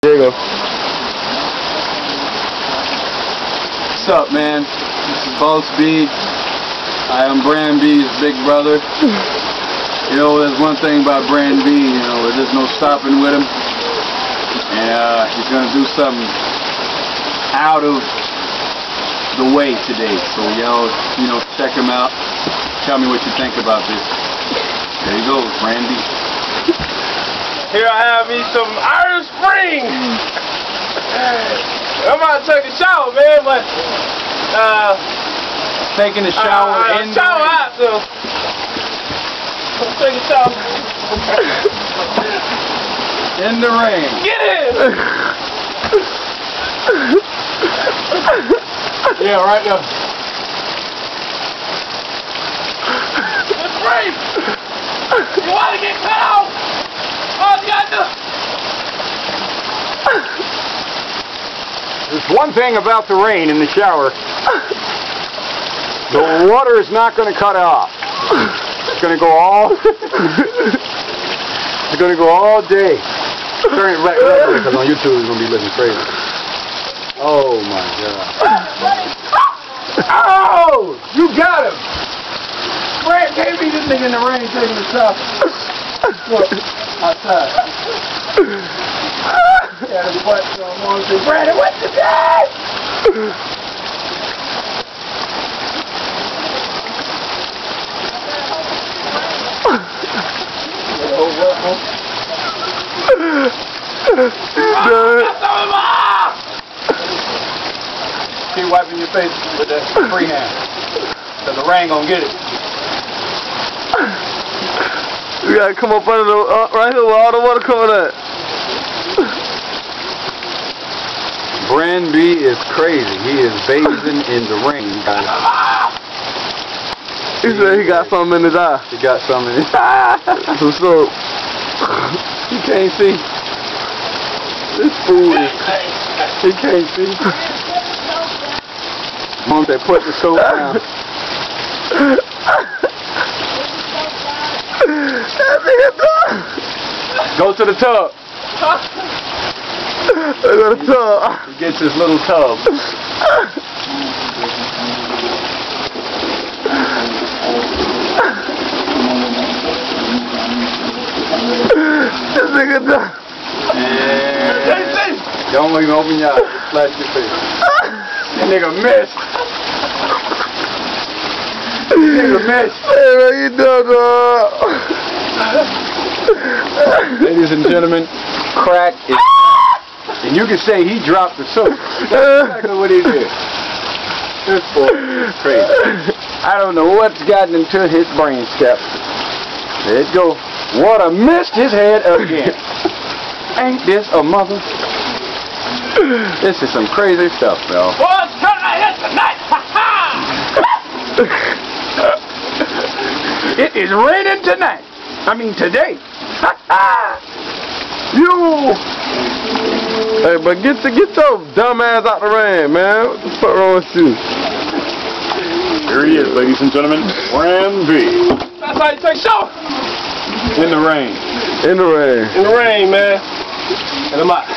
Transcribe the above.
There you go. What's up, man? This is Boss B. I am Bran B's big brother. You know, there's one thing about Bran B, you know, there's no stopping with him. And he's going to do something out of the way today. So y'all, you know, check him out. Tell me what you think about this. There you go, Bran B. Here I have me some Iron Spring. I'm about to take a shower, man, but taking a shower in the shower rain. out, so I'm taking a shower. In the rain. Get in! Yeah, right there. It's rain! You want to get cut off? All you gotta do. There's one thing about the rain in the shower. The water is not going to cut off. It's going to go all. It's going to go all day. Turn it right because on YouTube it's going to be looking crazy. Oh my God! Oh, you got him. Brad gave me this nigga in the rain taking a shower. Look, outside. Yeah, the butt on say, Brandon, what's the guy? Keep wiping your face with that free hand. Cause the rain gonna get it. You gotta come up under the right here where all the water coming at. Bran B is crazy. He is bathing in the rain, guys. He said he got something in his eye. He got something in his eye. Some soap. You can't see. This fool is. He can't see. Mom said, put the soap down. Go to the tub. I got a tub. He gets his little tub. This nigga done. Yeah. Don't even open your eyes. Flash your face. That nigga missed. That nigga missed. Hey, what you doing, dog? Ladies and gentlemen, crack is... And you can say he dropped the soap. That's exactly what he did. This boy is crazy. I don't know what's gotten into his brain steps. There it go. Water missed his head again. Ain't this a mother? This is some crazy stuff, y'all. Boys, come right here tonight. It is raining tonight. I mean today. You! Hey, but get your dumb ass out the rain, man. What the fuck wrong with you? Here he is, ladies and gentlemen. Bran B. That's how you take a shower. In the rain. In the rain. In the rain, man. And I'm out.